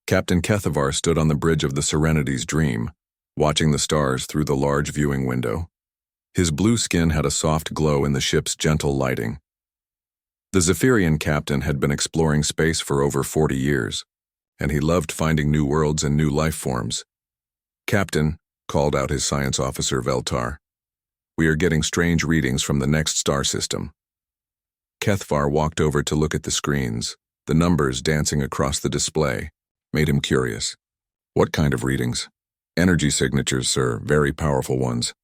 Captain Kethavar stood on the bridge of the Serenity's Dream, watching the stars through the large viewing window. His blue skin had a soft glow in the ship's gentle lighting. The Zephyrian captain had been exploring space for over 40 years, and he loved finding new worlds and new life forms. "Captain," called out his science officer Veltar, "we are getting strange readings from the next star system." Kethavar walked over to look at the screens. The numbers dancing across the display made him curious. "What kind of readings?" "Energy signatures, sir, very powerful ones.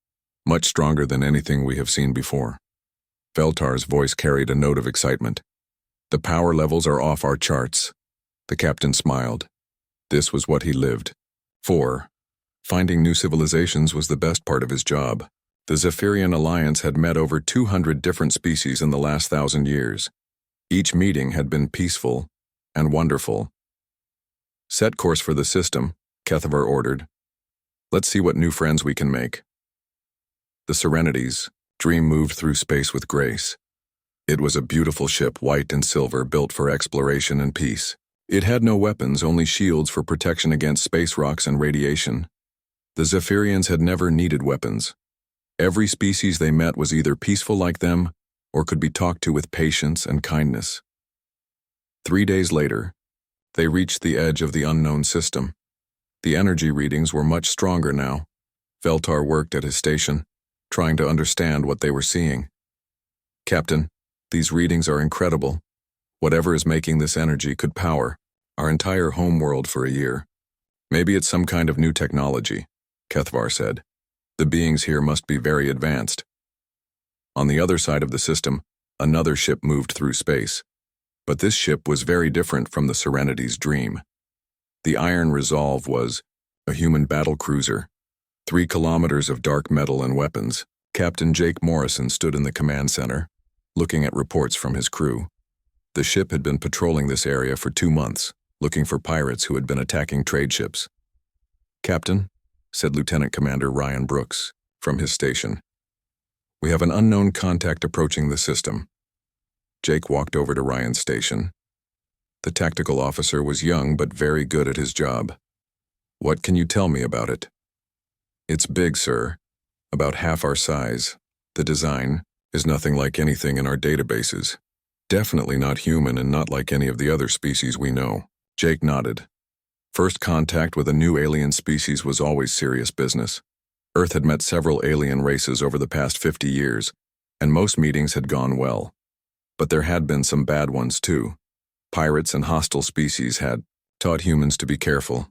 Much stronger than anything we have seen before." Veltar's voice carried a note of excitement. "The power levels are off our charts." The captain smiled. This was what he lived for. Finding new civilizations was the best part of his job. The Zephyrian Alliance had met over 200 different species in the last 1,000 years. Each meeting had been peaceful and wonderful. "Set course for the system," Kethavar ordered. "Let's see what new friends we can make." The Serenity's Dream moved through space with grace. It was a beautiful ship, white and silver, built for exploration and peace. It had no weapons, only shields for protection against space rocks and radiation. The Zephyrians had never needed weapons. Every species they met was either peaceful like them or could be talked to with patience and kindness. 3 days later, they reached the edge of the unknown system. The energy readings were much stronger now. Veltar worked at his station, trying to understand what they were seeing. "Captain, these readings are incredible. Whatever is making this energy could power our entire homeworld for a year. Maybe it's some kind of new technology," Kethavar said. "The beings here must be very advanced." On the other side of the system, another ship moved through space. But this ship was very different from the Serenity's Dream. The Iron Resolve was a human battle cruiser. 3 kilometers of dark metal and weapons. Captain Jake Morrison stood in the command center, looking at reports from his crew. The ship had been patrolling this area for 2 months, looking for pirates who had been attacking trade ships. "Captain," said Lieutenant Commander Ryan Brooks from his station, "we have an unknown contact approaching the system." Jake walked over to Ryan's station. The tactical officer was young but very good at his job. "What can you tell me about it?" "It's big, sir. About half our size. The design is nothing like anything in our databases. Definitely not human and not like any of the other species we know." Jake nodded. First contact with a new alien species was always serious business. Earth had met several alien races over the past 50 years, and most meetings had gone well. But there had been some bad ones too. Pirates and hostile species had taught humans to be careful.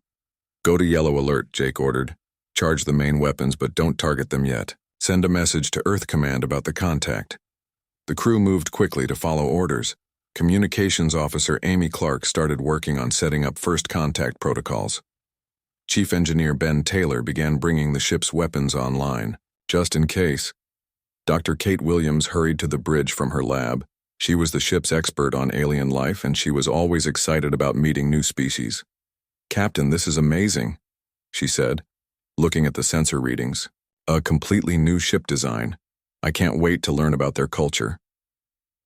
"Go to yellow alert," Jake ordered. "Charge the main weapons, but don't target them yet. Send a message to Earth Command about the contact." The crew moved quickly to follow orders. Communications Officer Amy Clark started working on setting up first contact protocols. Chief Engineer Ben Taylor began bringing the ship's weapons online, just in case. Dr. Kate Williams hurried to the bridge from her lab. She was the ship's expert on alien life, and she was always excited about meeting new species. "Captain, this is amazing," she said, looking at the sensor readings. "A completely new ship design. I can't wait to learn about their culture."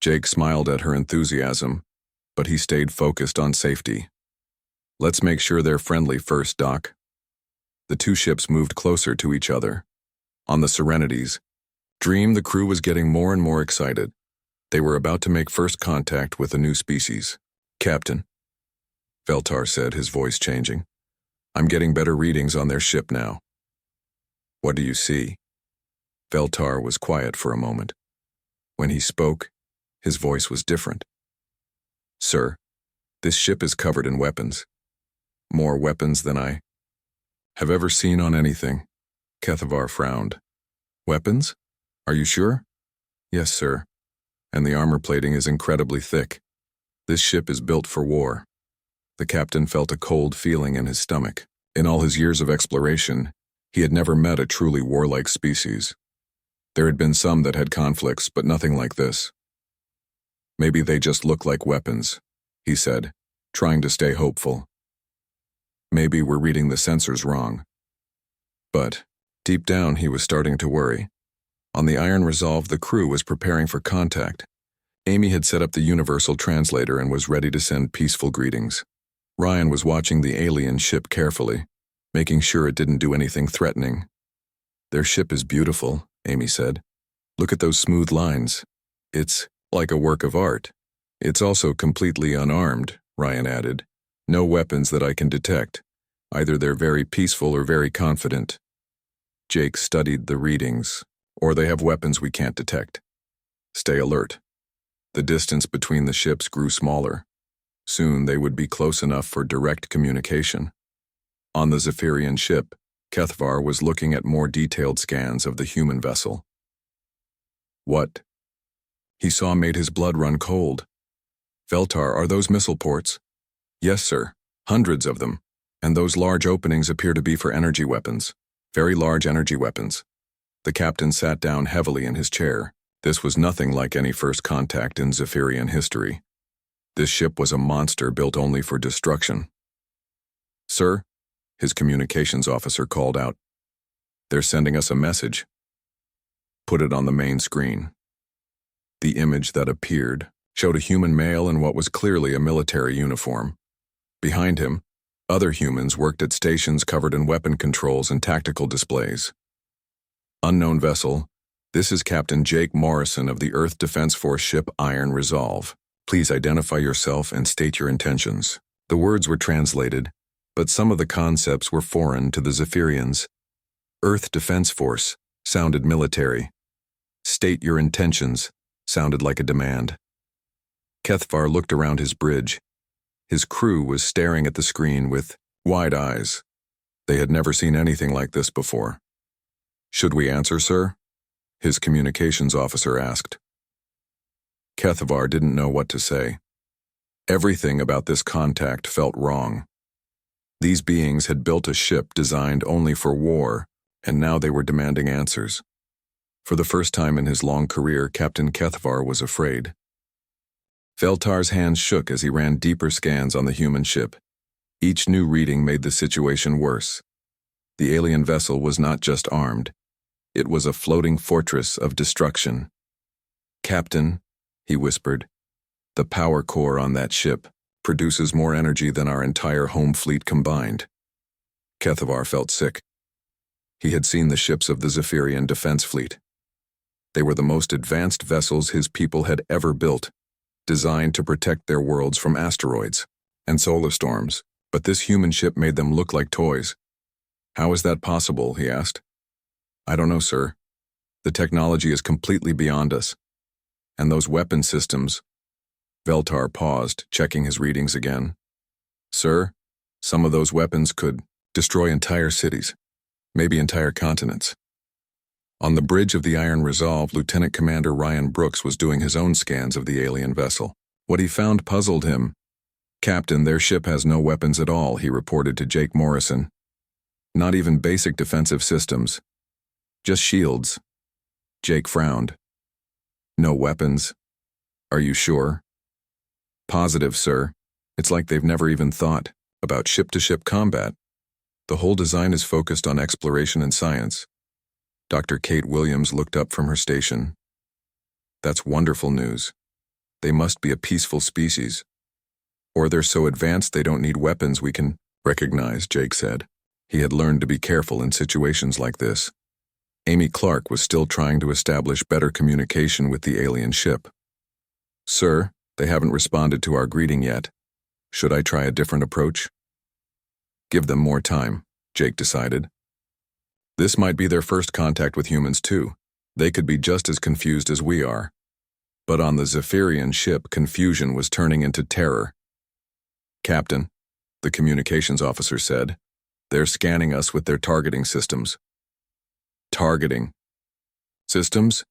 Jake smiled at her enthusiasm, but he stayed focused on safety. "Let's make sure they're friendly first, Doc." The two ships moved closer to each other. On the Serenity's Dream, the crew was getting more and more excited. They were about to make first contact with a new species. "Captain," Veltar said, his voice changing, "I'm getting better readings on their ship now." "What do you see?" Veltar was quiet for a moment. When he spoke, his voice was different. "Sir, this ship is covered in weapons. More weapons than I have ever seen on anything." Kethavar frowned. "Weapons? Are you sure?" "Yes, sir. And the armor plating is incredibly thick. This ship is built for war." The captain felt a cold feeling in his stomach. In all his years of exploration, he had never met a truly warlike species. There had been some that had conflicts, but nothing like this. "Maybe they just look like weapons," he said, trying to stay hopeful. "Maybe we're reading the sensors wrong." But deep down, he was starting to worry. On the Iron Resolve, the crew was preparing for contact. Amy had set up the universal translator and was ready to send peaceful greetings. Ryan was watching the alien ship carefully, making sure it didn't do anything threatening. "Their ship is beautiful," Amy said. "Look at those smooth lines. It's like a work of art." "It's also completely unarmed," Ryan added. "No weapons that I can detect. Either they're very peaceful or very confident." Jake studied the readings. "Or they have weapons we can't detect. Stay alert." The distance between the ships grew smaller. Soon they would be close enough for direct communication. On the Zephyrian ship, Kethvar was looking at more detailed scans of the human vessel. "What?" he saw made his blood run cold. "Veltar, are those missile ports?" "Yes, sir. Hundreds of them. And those large openings appear to be for energy weapons. Very large energy weapons." The captain sat down heavily in his chair. This was nothing like any first contact in Zephyrian history. This ship was a monster built only for destruction. "Sir," his communications officer called out. "They're sending us a message." "Put it on the main screen." The image that appeared showed a human male in what was clearly a military uniform. Behind him, other humans worked at stations covered in weapon controls and tactical displays. "Unknown vessel, this is Captain Jake Morrison of the Earth Defense Force ship Iron Resolve. Please identify yourself and state your intentions." The words were translated, but some of the concepts were foreign to the Zephyrians. Earth Defense Force sounded military. State your intentions sounded like a demand. Kethvar looked around his bridge. His crew was staring at the screen with wide eyes. They had never seen anything like this before. "Should we answer, sir?" his communications officer asked. Kethvar didn't know what to say. Everything about this contact felt wrong. These beings had built a ship designed only for war, and now they were demanding answers. For the first time in his long career, Captain Kethvar was afraid. Veltar's hands shook as he ran deeper scans on the human ship. Each new reading made the situation worse. The alien vessel was not just armed. It was a floating fortress of destruction. "Captain," he whispered, "the power core on that ship produces more energy than our entire home fleet combined." Kethvar felt sick. He had seen the ships of the Zephyrian defense fleet. They were the most advanced vessels his people had ever built, designed to protect their worlds from asteroids and solar storms, but this human ship made them look like toys. "How is that possible?" he asked. "I don't know, sir. The technology is completely beyond us. And those weapon systems..." Veltar paused, checking his readings again. "Sir, some of those weapons could destroy entire cities, maybe entire continents." On the bridge of the Iron Resolve, Lieutenant Commander Ryan Brooks was doing his own scans of the alien vessel. What he found puzzled him. "Captain, their ship has no weapons at all," he reported to Jake Morrison. "Not even basic defensive systems. Just shields." Jake frowned. "No weapons? Are you sure?" "Positive, sir. It's like they've never even thought about ship-to-ship combat. The whole design is focused on exploration and science." Dr. Kate Williams looked up from her station. "That's wonderful news. They must be a peaceful species. Or they're so advanced they don't need weapons we can recognize," Jake said. He had learned to be careful in situations like this. Amy Clark was still trying to establish better communication with the alien ship. "Sir, they haven't responded to our greeting yet. Should I try a different approach?" "Give them more time," Jake decided. This might be their first contact with humans too. They could be just as confused as we are. But on the Zephyrian ship, confusion was turning into terror. "Captain," the communications officer said, "they're scanning us with their targeting systems." "Targeting systems?"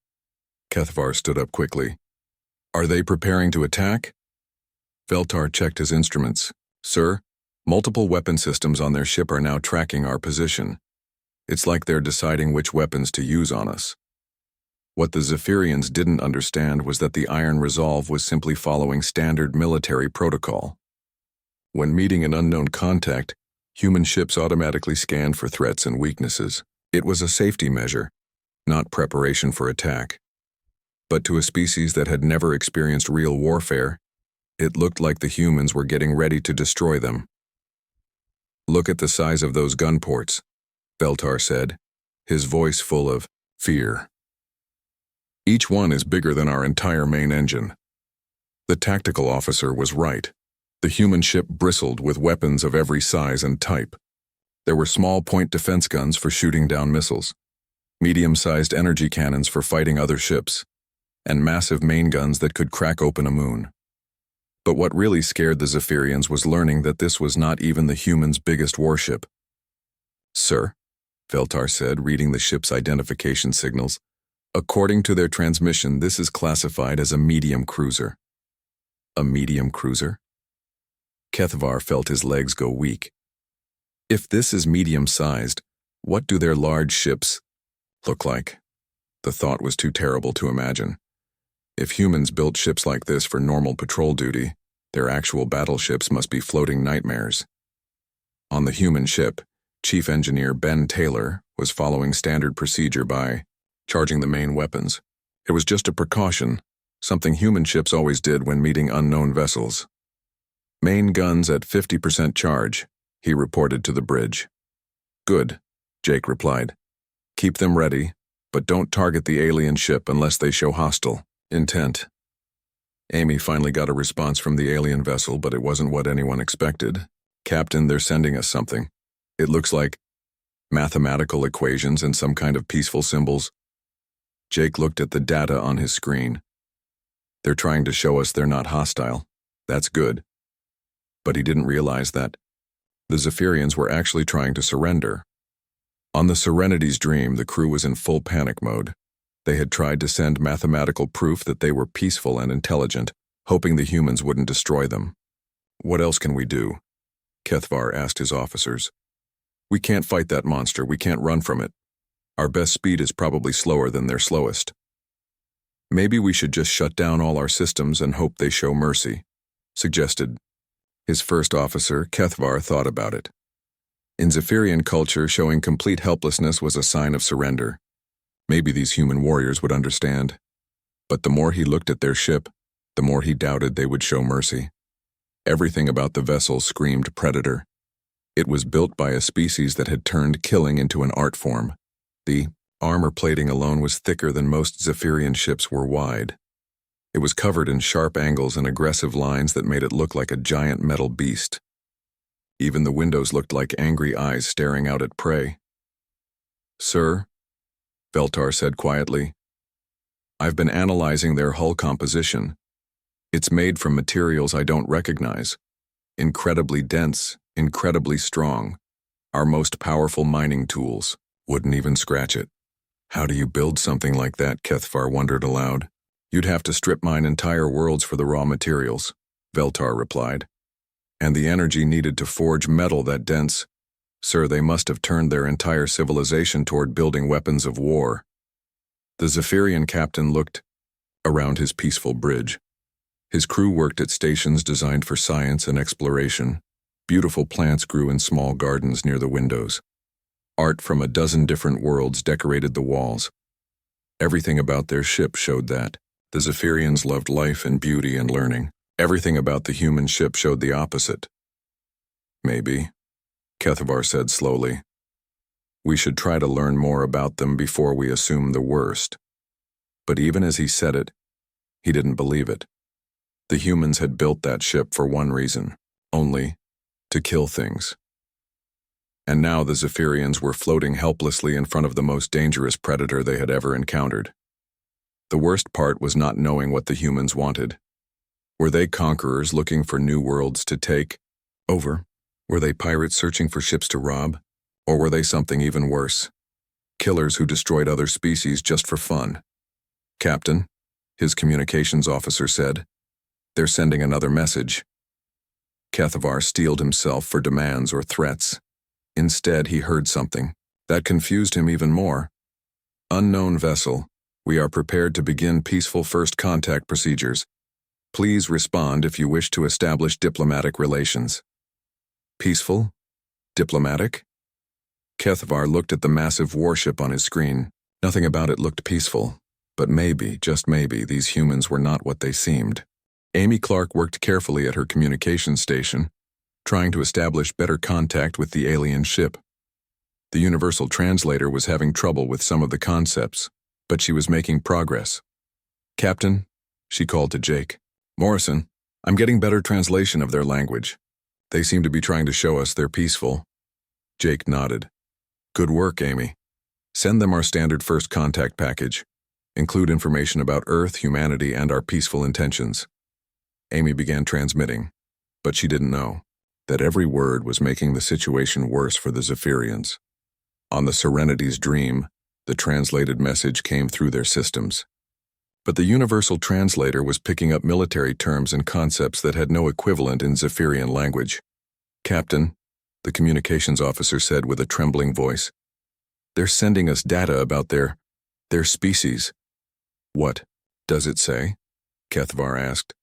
Kethvar stood up quickly. "Are they preparing to attack?" Veltar checked his instruments. "Sir, multiple weapon systems on their ship are now tracking our position. It's like they're deciding which weapons to use on us." What the Zephyrians didn't understand was that the Iron Resolve was simply following standard military protocol. When meeting an unknown contact, human ships automatically scanned for threats and weaknesses. It was a safety measure, not preparation for attack. But to a species that had never experienced real warfare, it looked like the humans were getting ready to destroy them. Look at the size of those gun ports, Veltar said, his voice full of fear. Each one is bigger than our entire main engine. The tactical officer was right. The human ship bristled with weapons of every size and type. There were small point defense guns for shooting down missiles, medium-sized energy cannons for fighting other ships, and massive main guns that could crack open a moon. But what really scared the Zephyrians was learning that this was not even the humans' biggest warship. "Sir," Veltar said, reading the ship's identification signals, "according to their transmission, this is classified as a medium cruiser." A medium cruiser? Kethvar felt his legs go weak. If this is medium-sized, what do their large ships look like? The thought was too terrible to imagine. If humans built ships like this for normal patrol duty, their actual battleships must be floating nightmares. On the human ship, Chief Engineer Ben Taylor was following standard procedure by charging the main weapons. It was just a precaution, something human ships always did when meeting unknown vessels. "Main guns at 50% charge," he reported to the bridge. "Good," Jake replied. "Keep them ready, but don't target the alien ship unless they show hostile intent." Amy finally got a response from the alien vessel, but it wasn't what anyone expected. "Captain, they're sending us something. It looks like mathematical equations and some kind of peaceful symbols." Jake looked at the data on his screen. "They're trying to show us they're not hostile. That's good." But he didn't realize that the Zephyrians were actually trying to surrender. On the Serenity's Dream, the crew was in full panic mode. They had tried to send mathematical proof that they were peaceful and intelligent, hoping the humans wouldn't destroy them. "What else can we do?" Kethvar asked his officers. "We can't fight that monster. We can't run from it. Our best speed is probably slower than their slowest. Maybe we should just shut down all our systems and hope they show mercy," suggested. His first officer, Kethvar, thought about it. In Zephyrian culture, showing complete helplessness was a sign of surrender. Maybe these human warriors would understand. But the more he looked at their ship, the more he doubted they would show mercy. Everything about the vessel screamed predator. It was built by a species that had turned killing into an art form. The armor plating alone was thicker than most Zephyrian ships were wide. It was covered in sharp angles and aggressive lines that made it look like a giant metal beast. Even the windows looked like angry eyes staring out at prey. "Sir," Veltar said quietly, "I've been analyzing their hull composition. It's made from materials I don't recognize. Incredibly dense, incredibly strong. Our most powerful mining tools wouldn't even scratch it." "How do you build something like that?" Kethvar wondered aloud. "You'd have to strip mine entire worlds for the raw materials," Veltar replied. "And the energy needed to forge metal that dense. Sir, they must have turned their entire civilization toward building weapons of war." The Zephyrian captain looked around his peaceful bridge. His crew worked at stations designed for science and exploration. Beautiful plants grew in small gardens near the windows. Art from a dozen different worlds decorated the walls. Everything about their ship showed that. The Zephyrians loved life and beauty and learning. Everything about the human ship showed the opposite. "Maybe," Kethvar said slowly, "we should try to learn more about them before we assume the worst." But even as he said it, he didn't believe it. The humans had built that ship for one reason, only to kill things. And now the Zephyrians were floating helplessly in front of the most dangerous predator they had ever encountered. The worst part was not knowing what the humans wanted. Were they conquerors looking for new worlds to take over? Were they pirates searching for ships to rob? Or were they something even worse? Killers who destroyed other species just for fun? "Captain," his communications officer said, "they're sending another message." Kethvar steeled himself for demands or threats. Instead, he heard something that confused him even more. "Unknown vessel, we are prepared to begin peaceful first contact procedures. Please respond if you wish to establish diplomatic relations." Peaceful? Diplomatic? Kethvar looked at the massive warship on his screen. Nothing about it looked peaceful. But maybe, just maybe, these humans were not what they seemed. Amy Clark worked carefully at her communications station. trying to establish better contact with the alien ship. The universal translator was having trouble with some of the concepts, but she was making progress. "Captain," she called to Jake. "Morrison, I'm getting better translation of their language. They seem to be trying to show us they're peaceful." Jake nodded. "Good work, Amy. Send them our standard first contact package. Include information about Earth, humanity, and our peaceful intentions." Amy began transmitting, but she didn't know that every word was making the situation worse for the Zephyrians. On the Serenity's Dream, the translated message came through their systems. But the universal translator was picking up military terms and concepts that had no equivalent in Zephyrian language. "Captain," the communications officer said with a trembling voice, "they're sending us data about their species." "What does it say?" Kethvar asked.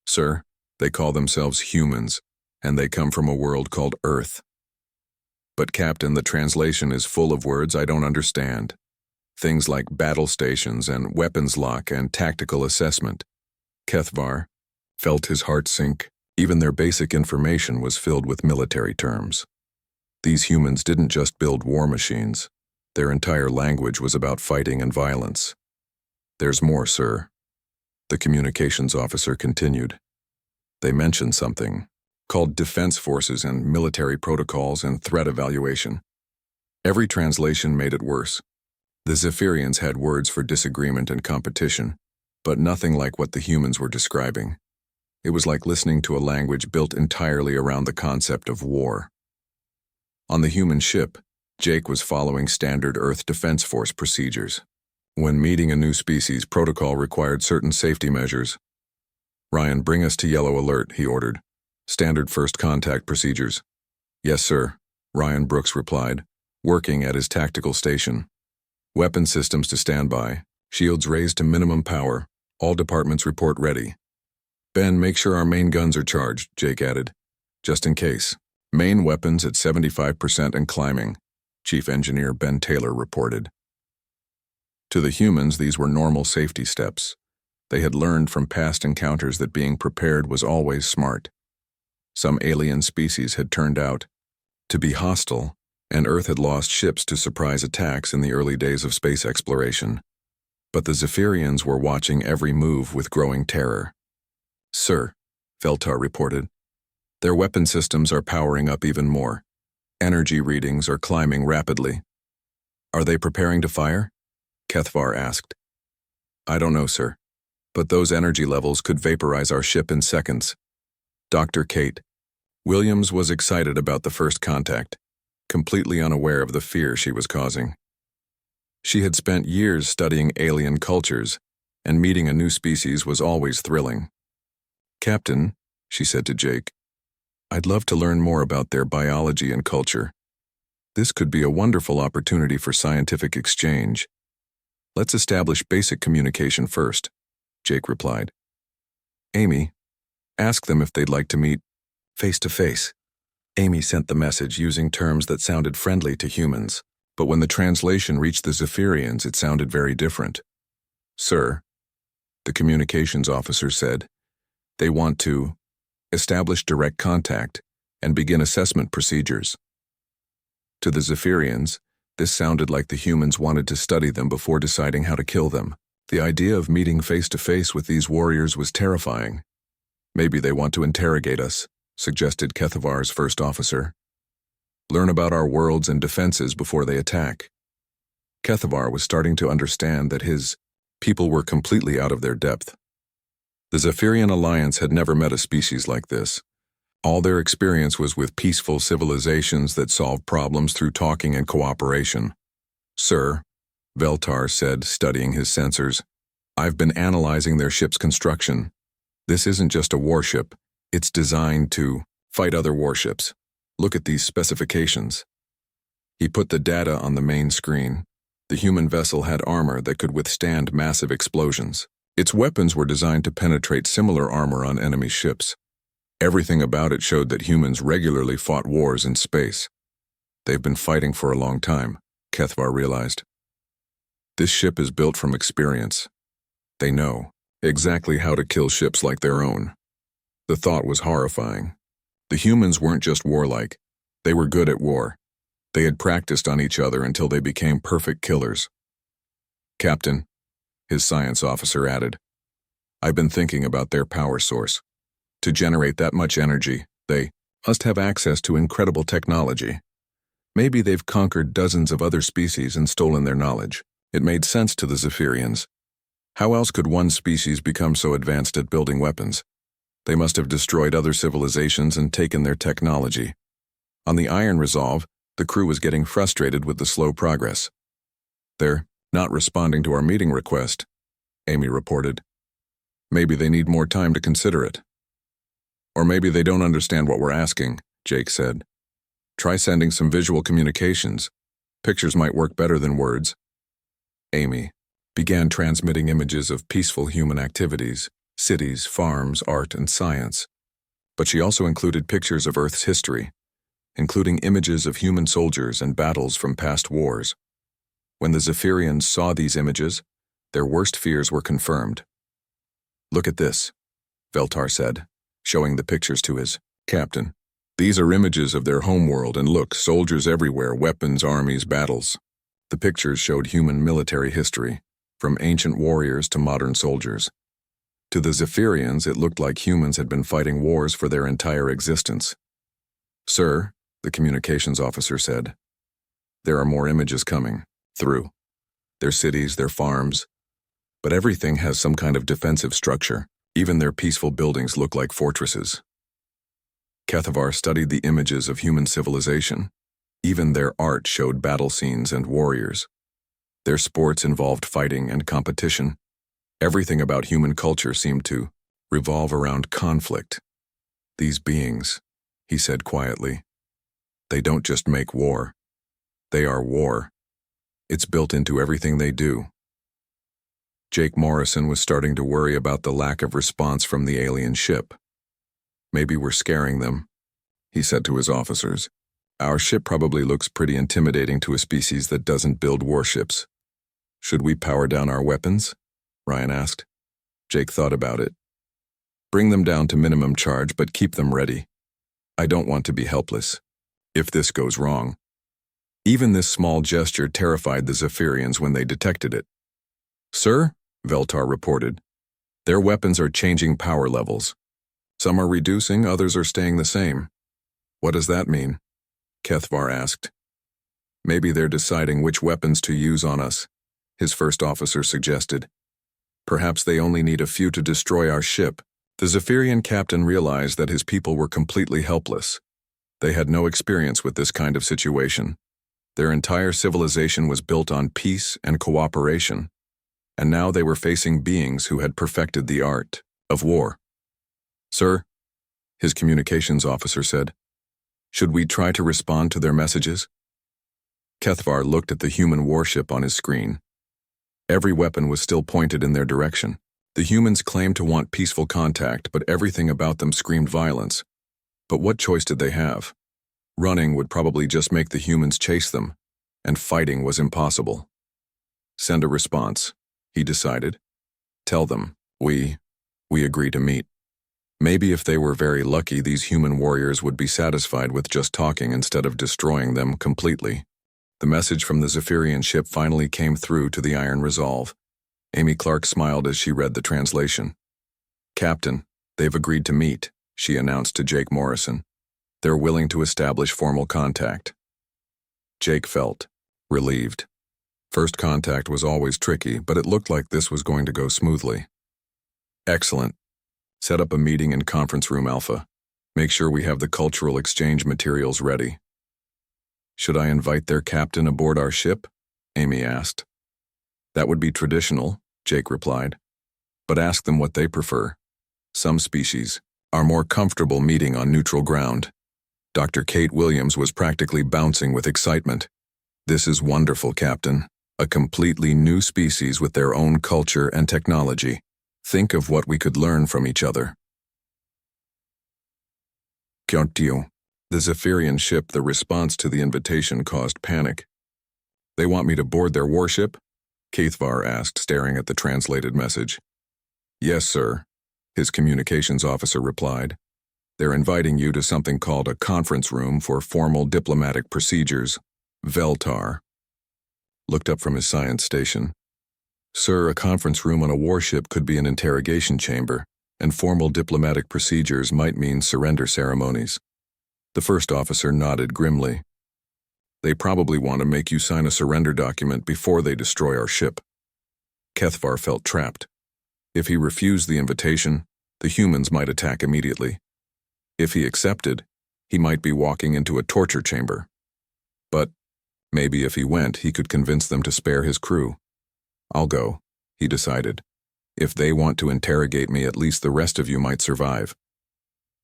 "Sir, they call themselves humans, and they come from a world called Earth." "But Captain, the translation is full of words I don't understand. Things like battle stations and weapons lock and tactical assessment." Kethvar felt his heart sink. Even their basic information was filled with military terms. These humans didn't just build war machines. Their entire language was about fighting and violence. "There's more, sir," the communications officer continued. "They mentioned something called defense forces and military protocols and threat evaluation." Every translation made it worse. The Zephyrians had words for disagreement and competition, but nothing like what the humans were describing. It was like listening to a language built entirely around the concept of war. On the human ship, Jake was following standard Earth Defense Force procedures. When meeting a new species, protocol required certain safety measures. "Ryan, bring us to yellow alert," he ordered. "Standard first contact procedures." "Yes, sir," Ryan Brooks replied, working at his tactical station. "Weapon systems to standby. Shields raised to minimum power. All departments report ready." "Ben, make sure our main guns are charged," Jake added. "Just in case. Main weapons at 75% and climbing," Chief Engineer Ben Taylor reported. To the humans, these were normal safety steps. They had learned from past encounters that being prepared was always smart. Some alien species had turned out to be hostile, and Earth had lost ships to surprise attacks in the early days of space exploration. But the Zephyrians were watching every move with growing terror. "Sir," Veltar reported, "their weapon systems are powering up even more. Energy readings are climbing rapidly." "Are they preparing to fire?" Kethvar asked. "I don't know, sir, but those energy levels could vaporize our ship in seconds." Dr. Kate Williams was excited about the first contact, completely unaware of the fear she was causing. She had spent years studying alien cultures, and meeting a new species was always thrilling. "Captain," she said to Jake, "I'd love to learn more about their biology and culture. This could be a wonderful opportunity for scientific exchange." "Let's establish basic communication first," Jake replied. "Amy, ask them if they'd like to meet face to face." Amy sent the message using terms that sounded friendly to humans, but when the translation reached the Zephyrians, it sounded very different. "Sir," the communications officer said, "they want to establish direct contact and begin assessment procedures." To the Zephyrians, this sounded like the humans wanted to study them before deciding how to kill them. The idea of meeting face to face with these warriors was terrifying. "Maybe they want to interrogate us," suggested Kethavar's first officer. "Learn about our worlds and defenses before they attack." Kethavar was starting to understand that his people were completely out of their depth. The Zephyrian Alliance had never met a species like this. All their experience was with peaceful civilizations that solved problems through talking and cooperation. "Sir," Veltar said, studying his sensors, "I've been analyzing their ship's construction. This isn't just a warship. It's designed to fight other warships. Look at these specifications." He put the data on the main screen. The human vessel had armor that could withstand massive explosions. Its weapons were designed to penetrate similar armor on enemy ships. Everything about it showed that humans regularly fought wars in space. They've been fighting for a long time, Kethvar realized. This ship is built from experience. They know exactly how to kill ships like their own. The thought was horrifying. The humans weren't just warlike. They were good at war. They had practiced on each other until they became perfect killers. Captain, his science officer added, I've been thinking about their power source. To generate that much energy, they must have access to incredible technology. Maybe they've conquered dozens of other species and stolen their knowledge. It made sense to the Zephyrians. How else could one species become so advanced at building weapons? They must have destroyed other civilizations and taken their technology. On the Iron Resolve, the crew was getting frustrated with the slow progress. They're not responding to our meeting request, Amy reported. Maybe they need more time to consider it. Or maybe they don't understand what we're asking, Jake said. Try sending some visual communications. Pictures might work better than words. Amy began transmitting images of peaceful human activities, cities, farms, art, and science. But she also included pictures of Earth's history, including images of human soldiers and battles from past wars. When the Zephyrians saw these images, their worst fears were confirmed. Look at this, Veltar said, showing the pictures to his captain. These are images of their homeworld, and look, soldiers everywhere, weapons, armies, battles. The pictures showed human military history, from ancient warriors to modern soldiers. To the Zephyrians, it looked like humans had been fighting wars for their entire existence. Sir, the communications officer said, there are more images coming through. Their cities, their farms, but everything has some kind of defensive structure. Even their peaceful buildings look like fortresses. Kethavar studied the images of human civilization. Even their art showed battle scenes and warriors. Their sports involved fighting and competition. Everything about human culture seemed to revolve around conflict. These beings, he said quietly, they don't just make war. They are war. It's built into everything they do. Jake Morrison was starting to worry about the lack of response from the alien ship. Maybe we're scaring them, he said to his officers. Our ship probably looks pretty intimidating to a species that doesn't build warships. Should we power down our weapons? Ryan asked. Jake thought about it. Bring them down to minimum charge, but keep them ready. I don't want to be helpless if this goes wrong. Even this small gesture terrified the Zephyrians when they detected it. Sir, Veltar reported, their weapons are changing power levels. Some are reducing, others are staying the same. What does that mean? Kethavar asked. Maybe they're deciding which weapons to use on us, his first officer suggested. Perhaps they only need a few to destroy our ship. The Zephyrian captain realized that his people were completely helpless. They had no experience with this kind of situation. Their entire civilization was built on peace and cooperation, and now they were facing beings who had perfected the art of war. Sir, his communications officer said, should we try to respond to their messages? Kethavar looked at the human warship on his screen. Every weapon was still pointed in their direction. The humans claimed to want peaceful contact, but everything about them screamed violence. But what choice did they have? Running would probably just make the humans chase them, and fighting was impossible. Send a response, he decided. Tell them, we agree to meet. Maybe if they were very lucky, these human warriors would be satisfied with just talking instead of destroying them completely. The message from the Zephyrian ship finally came through to the Iron Resolve. Amy Clark smiled as she read the translation. Captain, they've agreed to meet, she announced to Jake Morrison. They're willing to establish formal contact. Jake felt relieved. First contact was always tricky, but it looked like this was going to go smoothly. Excellent. Set up a meeting in Conference Room Alpha. Make sure we have the cultural exchange materials ready. Should I invite their captain aboard our ship? Amy asked. That would be traditional, Jake replied. But ask them what they prefer. Some species are more comfortable meeting on neutral ground. Dr. Kate Williams was practically bouncing with excitement. This is wonderful, Captain. A completely new species with their own culture and technology. Think of what we could learn from each other. Kyontio. The Zephyrian ship, the response to the invitation caused panic. They want me to board their warship? Kethavar asked, staring at the translated message. Yes, sir, his communications officer replied. They're inviting you to something called a conference room for formal diplomatic procedures. Veltar looked up from his science station. Sir, a conference room on a warship could be an interrogation chamber, and formal diplomatic procedures might mean surrender ceremonies. The first officer nodded grimly. They probably want to make you sign a surrender document before they destroy our ship. Kethvar felt trapped. If he refused the invitation, the humans might attack immediately. If he accepted, he might be walking into a torture chamber. But maybe if he went, he could convince them to spare his crew. I'll go, he decided. If they want to interrogate me, at least the rest of you might survive.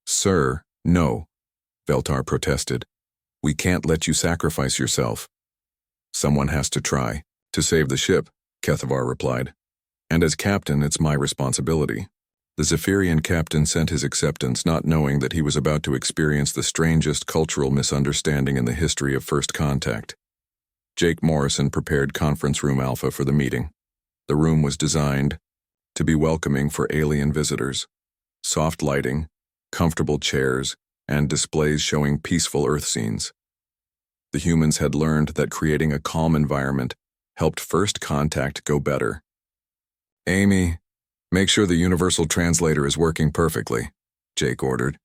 Sir, no, Veltar protested. We can't let you sacrifice yourself. Someone has to try. To save the ship, Kethvar replied. And as captain, it's my responsibility. The Zephyrian captain sent his acceptance, not knowing that he was about to experience the strangest cultural misunderstanding in the history of First Contact. Jake Morrison prepared Conference Room Alpha for the meeting. The room was designed to be welcoming for alien visitors. Soft lighting, comfortable chairs, and displays showing peaceful Earth scenes. The humans had learned that creating a calm environment helped First Contact go better. Amy, make sure the universal translator is working perfectly, Jake ordered.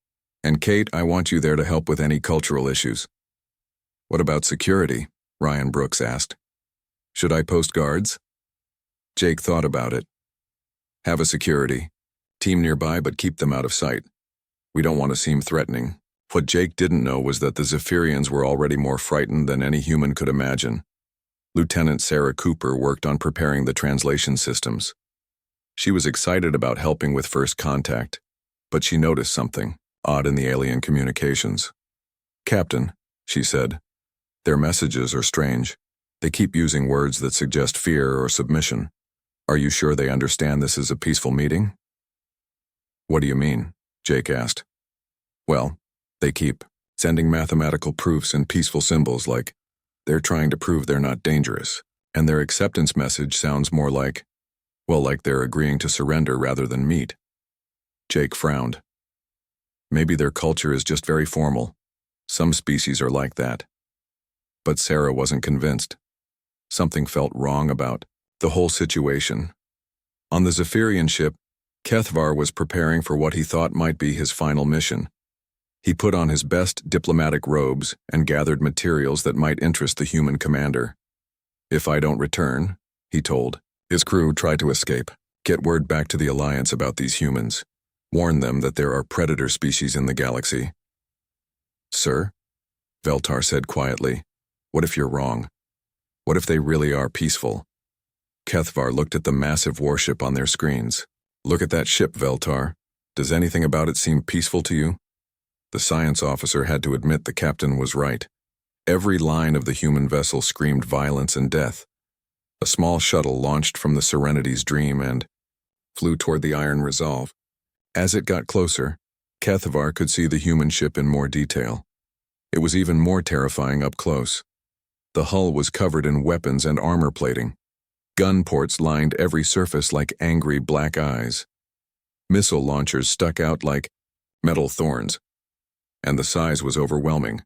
And Kate, I want you there to help with any cultural issues. What about security? Ryan Brooks asked. Should I post guards? Jake thought about it. Have a security team nearby, but keep them out of sight. We don't want to seem threatening. What Jake didn't know was that the Zephyrians were already more frightened than any human could imagine. Lieutenant Sarah Cooper worked on preparing the translation systems. She was excited about helping with First Contact, but she noticed something odd in the alien communications. Captain, she said, their messages are strange. They keep using words that suggest fear or submission. Are you sure they understand this is a peaceful meeting? What do you mean? Jake asked. Well, they keep sending mathematical proofs and peaceful symbols like they're trying to prove they're not dangerous, and their acceptance message sounds more like, well, like they're agreeing to surrender rather than meet. Jake frowned. Maybe their culture is just very formal. Some species are like that. But Sarah wasn't convinced. Something felt wrong about the whole situation. On the Zephyrian ship, Kethvar was preparing for what he thought might be his final mission. He put on his best diplomatic robes and gathered materials that might interest the human commander. If I don't return, he told. His crew tried to escape. Get word back to the Alliance about these humans. Warn them that there are predator species in the galaxy. Sir? Veltar said quietly. What if you're wrong? What if they really are peaceful? Kethvar looked at the massive warship on their screens. Look at that ship, Veltar. Does anything about it seem peaceful to you? The science officer had to admit the captain was right. Every line of the human vessel screamed violence and death. A small shuttle launched from the Serenity's Dream and flew toward the Iron Resolve. As it got closer, Kethvar could see the human ship in more detail. It was even more terrifying up close. The hull was covered in weapons and armor plating. Gun ports lined every surface like angry black eyes. Missile launchers stuck out like metal thorns, and the size was overwhelming.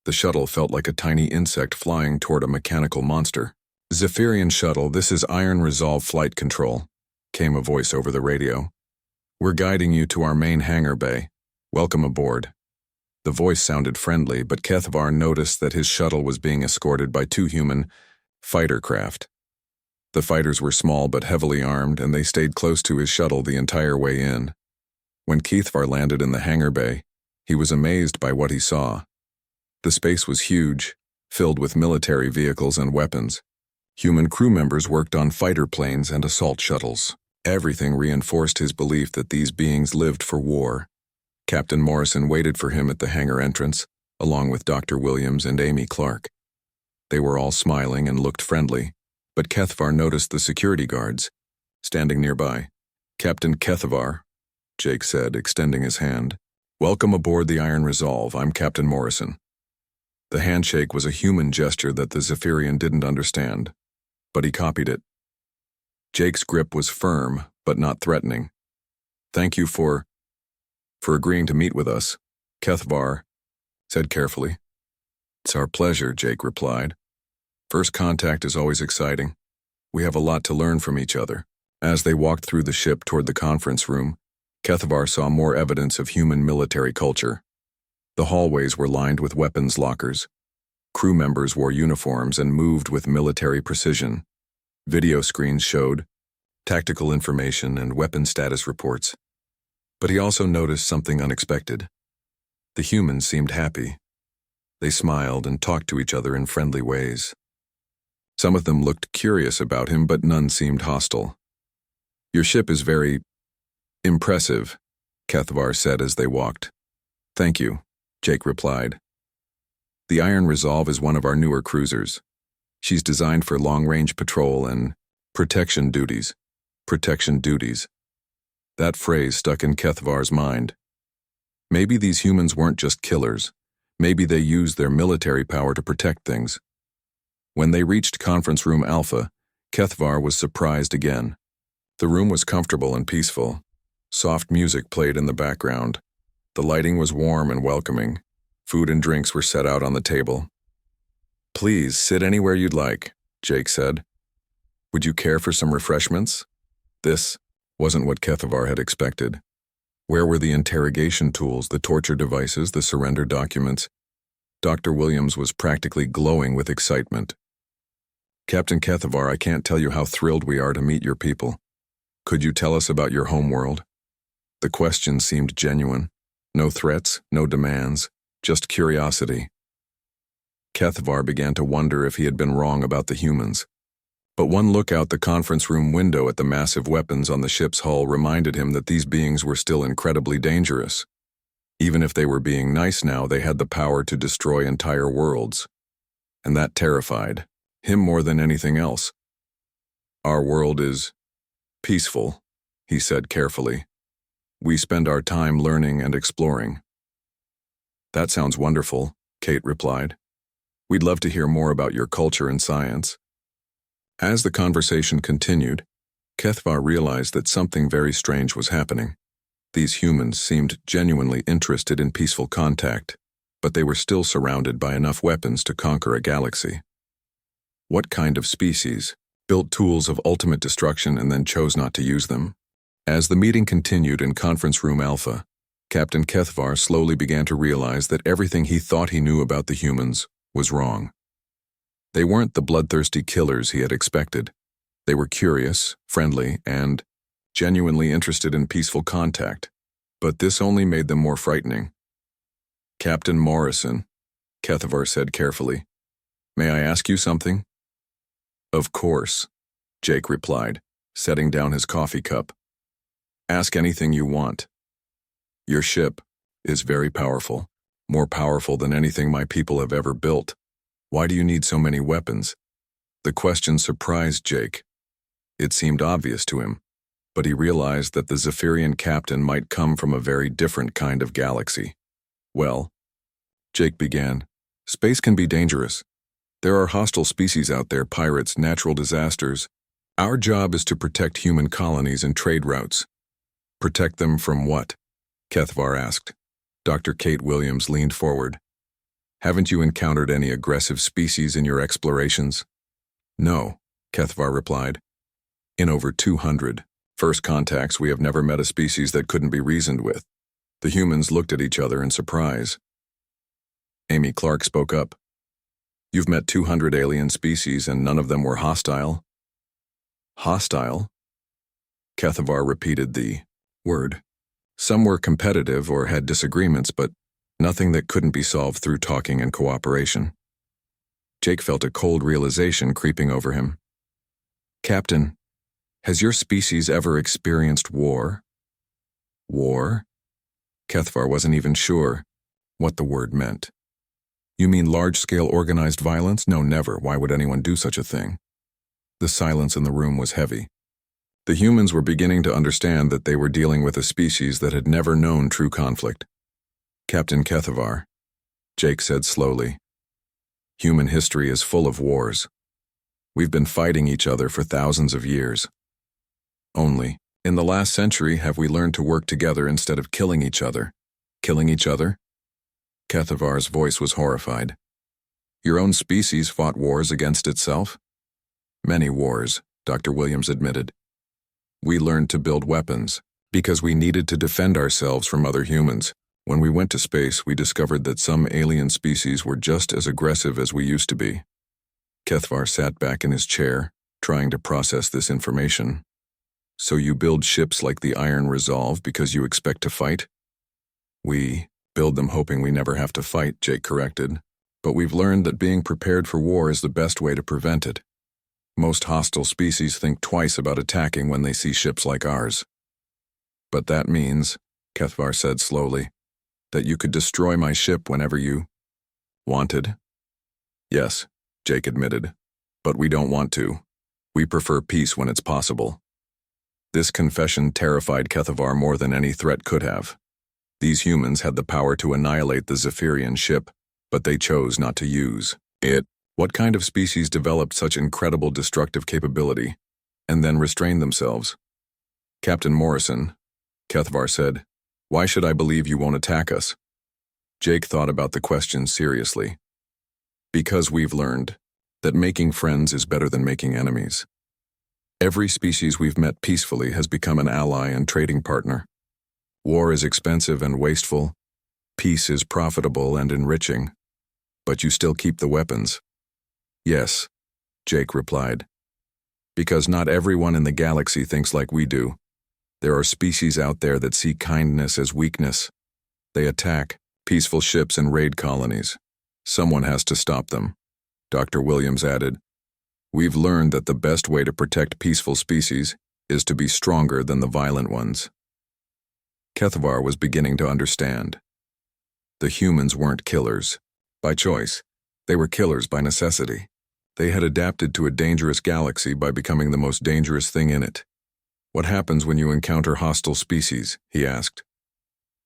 The shuttle felt like a tiny insect flying toward a mechanical monster. Zephyrian shuttle, this is Iron Resolve Flight Control, came a voice over the radio. We're guiding you to our main hangar bay. Welcome aboard. The voice sounded friendly, but Kethvar noticed that his shuttle was being escorted by two human fighter craft. The fighters were small but heavily armed, and they stayed close to his shuttle the entire way in. When Kethvar landed in the hangar bay, he was amazed by what he saw. The space was huge, filled with military vehicles and weapons. Human crew members worked on fighter planes and assault shuttles. Everything reinforced his belief that these beings lived for war. Captain Morrison waited for him at the hangar entrance, along with Dr. Williams and Amy Clark. They were all smiling and looked friendly, but Kethvar noticed the security guards standing nearby. Captain Kethvar, Jake said, extending his hand. Welcome aboard the Iron Resolve. I'm Captain Morrison. The handshake was a human gesture that the Zephyrian didn't understand, but he copied it. Jake's grip was firm, but not threatening. Thank you for... for agreeing to meet with us, Kethvar said carefully. It's our pleasure, Jake replied. First contact is always exciting. We have a lot to learn from each other. As they walked through the ship toward the conference room, Kethvar saw more evidence of human military culture. The hallways were lined with weapons lockers. Crew members wore uniforms and moved with military precision. Video screens showed tactical information and weapon status reports. But he also noticed something unexpected. The humans seemed happy. They smiled and talked to each other in friendly ways. Some of them looked curious about him, but none seemed hostile. Your ship is very impressive, Kethvar said as they walked. Thank you, Jake replied. The Iron Resolve is one of our newer cruisers. She's designed for long-range patrol and protection duties. Protection duties. That phrase stuck in Kethvar's mind. Maybe these humans weren't just killers. Maybe they used their military power to protect things. When they reached Conference Room Alpha, Kethvar was surprised again. The room was comfortable and peaceful. Soft music played in the background. The lighting was warm and welcoming. Food and drinks were set out on the table. Please sit anywhere you'd like, Jake said. Would you care for some refreshments? This wasn't what Kethvar had expected. Where were the interrogation tools, the torture devices, the surrender documents? Dr. Williams was practically glowing with excitement. Captain Kethvar, I can't tell you how thrilled we are to meet your people. Could you tell us about your homeworld? The question seemed genuine. No threats, no demands, just curiosity. Kethvar began to wonder if he had been wrong about the humans. But one look out the conference room window at the massive weapons on the ship's hull reminded him that these beings were still incredibly dangerous. Even if they were being nice now, they had the power to destroy entire worlds. And that terrified him more than anything else. Our world is peaceful, he said carefully. We spend our time learning and exploring. That sounds wonderful, Kate replied. We'd love to hear more about your culture and science. As the conversation continued, Kethvar realized that something very strange was happening. These humans seemed genuinely interested in peaceful contact, but they were still surrounded by enough weapons to conquer a galaxy. What kind of species built tools of ultimate destruction and then chose not to use them? As the meeting continued in Conference Room Alpha, Captain Kethvar slowly began to realize that everything he thought he knew about the humans was wrong. They weren't the bloodthirsty killers he had expected. They were curious, friendly, and genuinely interested in peaceful contact, but this only made them more frightening. Captain Morrison, Kethvar said carefully, may I ask you something? Of course, Jake replied, setting down his coffee cup. Ask anything you want. Your ship is very powerful, more powerful than anything my people have ever built. Why do you need so many weapons? The question surprised Jake. It seemed obvious to him, but he realized that the Zephyrian captain might come from a very different kind of galaxy. Well, Jake began, space can be dangerous. There are hostile species out there, pirates, natural disasters. Our job is to protect human colonies and trade routes. Protect them from what? Kethvar asked. Dr. Kate Williams leaned forward. Haven't you encountered any aggressive species in your explorations? No, Kethvar replied. In over 200 first contacts, we have never met a species that couldn't be reasoned with. The humans looked at each other in surprise. Amy Clark spoke up. You've met 200 alien species and none of them were hostile? Hostile? Kethvar repeated the word. Some were competitive or had disagreements, but nothing that couldn't be solved through talking and cooperation. Jake felt a cold realization creeping over him. Captain, has your species ever experienced war? War? Kethvar wasn't even sure what the word meant. You mean large-scale organized violence? No, never. Why would anyone do such a thing? The silence in the room was heavy. The humans were beginning to understand that they were dealing with a species that had never known true conflict. Captain Kethvar, Jake said slowly, human history is full of wars. We've been fighting each other for thousands of years. Only, In the last century, have we learned to work together instead of killing each other? Killing each other? Kethavar's voice was horrified. Your own species fought wars against itself? Many wars, Dr. Williams admitted. We learned to build weapons because we needed to defend ourselves from other humans. When we went to space, we discovered that some alien species were just as aggressive as we used to be. Kethavar sat back in his chair, trying to process this information. So you build ships like the Iron Resolve because you expect to fight? We build them hoping we never have to fight, Jake corrected. But we've learned that being prepared for war is the best way to prevent it. Most hostile species think twice about attacking when they see ships like ours. But that means, Kethavar said slowly, that you could destroy my ship whenever you wanted? Yes, Jake admitted, but we don't want to. We prefer peace when it's possible. This confession terrified Kethavar more than any threat could have. These humans had the power to annihilate the Zephyrian ship, but they chose not to use it. What kind of species developed such incredible destructive capability, and then restrained themselves? Captain Morrison, Kethavar said, why should I believe you won't attack us? Jake thought about the question seriously. Because we've learned that making friends is better than making enemies. Every species we've met peacefully has become an ally and trading partner. War is expensive and wasteful. Peace is profitable and enriching. But you still keep the weapons. Yes, Jake replied. Because not everyone in the galaxy thinks like we do. There are species out there that see kindness as weakness. They attack peaceful ships and raid colonies. Someone has to stop them. Dr. Williams added, we've learned that the best way to protect peaceful species is to be stronger than the violent ones. Kethavar was beginning to understand. The humans weren't killers by choice. They were killers by necessity. They had adapted to a dangerous galaxy by becoming the most dangerous thing in it. What happens when you encounter hostile species? He asked.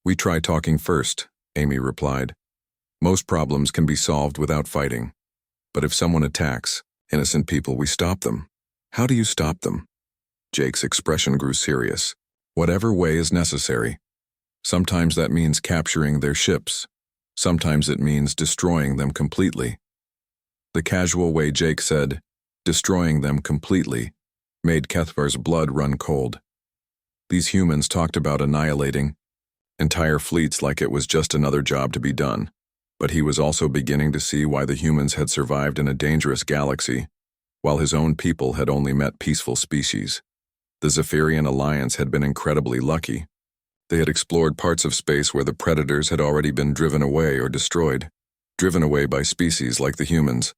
We try talking first, Amy replied. Most problems can be solved without fighting. But if someone attacks innocent people, we stop them. How do you stop them? Jake's expression grew serious. Whatever way is necessary. Sometimes that means capturing their ships. Sometimes it means destroying them completely. The casual way Jake said, destroying them completely, made Kethavar's blood run cold. These humans talked about annihilating entire fleets like it was just another job to be done. But he was also beginning to see why the humans had survived in a dangerous galaxy, while his own people had only met peaceful species. The Zephyrian Alliance had been incredibly lucky. They had explored parts of space where the predators had already been driven away or destroyed, driven away by species like the humans.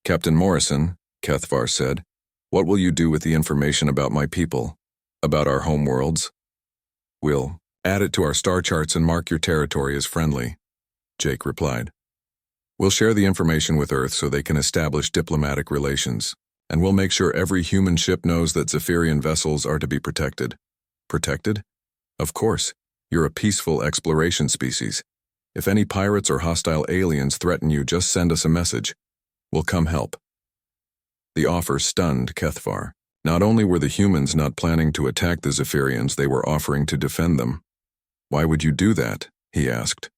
Captain Morrison, Kethavar said, what will you do with the information about my people, about our homeworlds? We'll add it to our star charts and mark your territory as friendly, Jake replied. We'll share the information with Earth so they can establish diplomatic relations, and we'll make sure every human ship knows that Zephyrian vessels are to be protected. Protected? Of course, you're a peaceful exploration species. If any pirates or hostile aliens threaten you, just send us a message. We'll come help. The offer stunned Kethavar. Not only were the humans not planning to attack the Zephyrians, they were offering to defend them. Why would you do that? He asked.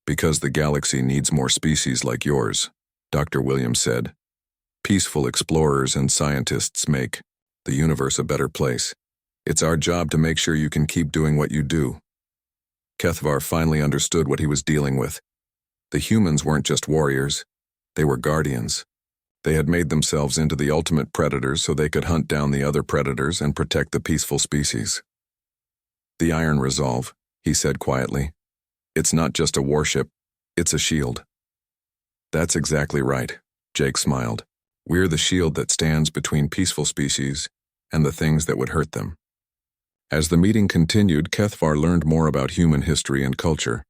Because the galaxy needs more species like yours, Dr. Williams said. Peaceful explorers and scientists make the universe a better place. It's our job to make sure you can keep doing what you do. Kethavar finally understood what he was dealing with. The humans weren't just warriors. They were guardians. They had made themselves into the ultimate predators so they could hunt down the other predators and protect the peaceful species. The Iron Resolve, he said quietly. It's not just a warship, it's a shield. That's exactly right, Jake smiled. We're the shield that stands between peaceful species and the things that would hurt them. As the meeting continued, Kethavar learned more about human history and culture.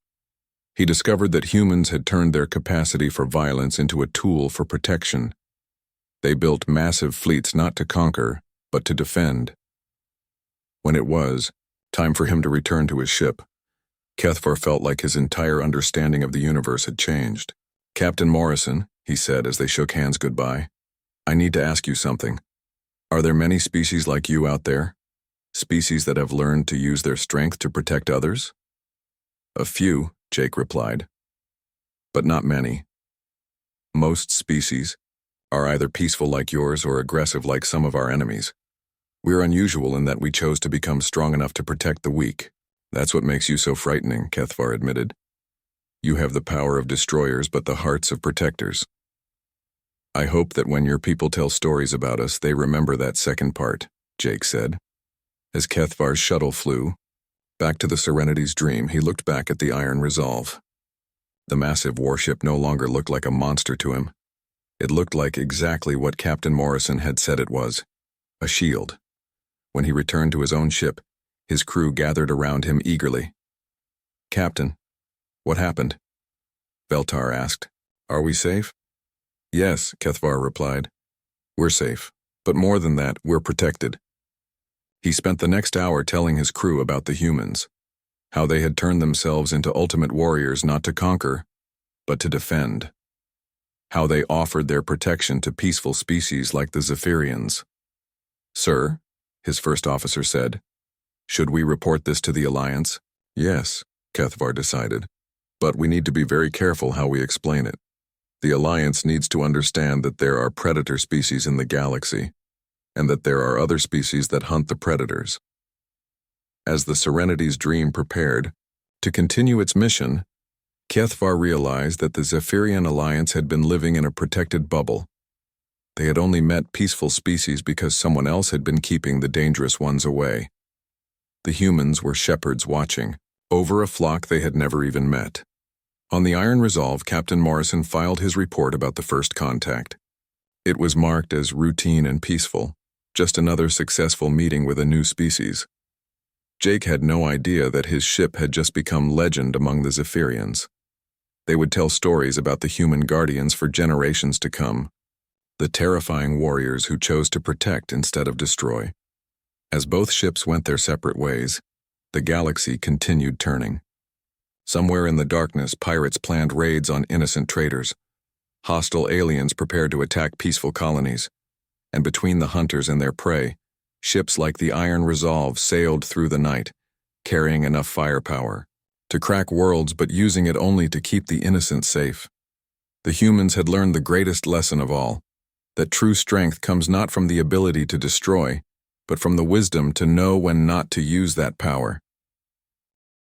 He discovered that humans had turned their capacity for violence into a tool for protection. They built massive fleets not to conquer, but to defend. When it was time for him to return to his ship, Kethavar felt like his entire understanding of the universe had changed. Captain Morrison, he said as they shook hands goodbye, I need to ask you something. Are there many species like you out there? Species that have learned to use their strength to protect others? A few, Jake replied. But not many. Most species are either peaceful like yours or aggressive like some of our enemies. We're unusual in that we chose to become strong enough to protect the weak. That's what makes you so frightening, Kethvar admitted. You have the power of destroyers but the hearts of protectors. I hope that when your people tell stories about us, they remember that second part, Jake said. As Kethvar's shuttle flew back to the Serenity's Dream, he looked back at the Iron Resolve. The massive warship no longer looked like a monster to him. It looked like exactly what Captain Morrison had said it was, a shield. When he returned to his own ship, his crew gathered around him eagerly. Captain, what happened? Veltar asked. Are we safe? Yes, Kethvar replied. We're safe, but more than that, we're protected. He spent the next hour telling his crew about the humans, how they had turned themselves into ultimate warriors not to conquer, but to defend. How they offered their protection to peaceful species like the Zephyrians. Sir, his first officer said, should we report this to the Alliance? Yes, Kethvar decided, but we need to be very careful how we explain it. The Alliance needs to understand that there are predator species in the galaxy, and that there are other species that hunt the predators. As the Serenity's Dream prepared to continue its mission, Kethvar realized that the Zephyrian Alliance had been living in a protected bubble. They had only met peaceful species because someone else had been keeping the dangerous ones away. The humans were shepherds watching, over a flock they had never even met. On the Iron Resolve, Captain Morrison filed his report about the first contact. It was marked as routine and peaceful, just another successful meeting with a new species. Jake had no idea that his ship had just become legend among the Zephyrians. They would tell stories about the human guardians for generations to come, the terrifying warriors who chose to protect instead of destroy. As both ships went their separate ways, the galaxy continued turning. Somewhere in the darkness, pirates planned raids on innocent traders. Hostile aliens prepared to attack peaceful colonies. And between the hunters and their prey, ships like the Iron Resolve sailed through the night, carrying enough firepower to crack worlds but using it only to keep the innocent safe. The humans had learned the greatest lesson of all, that true strength comes not from the ability to destroy, but from the wisdom to know when not to use that power.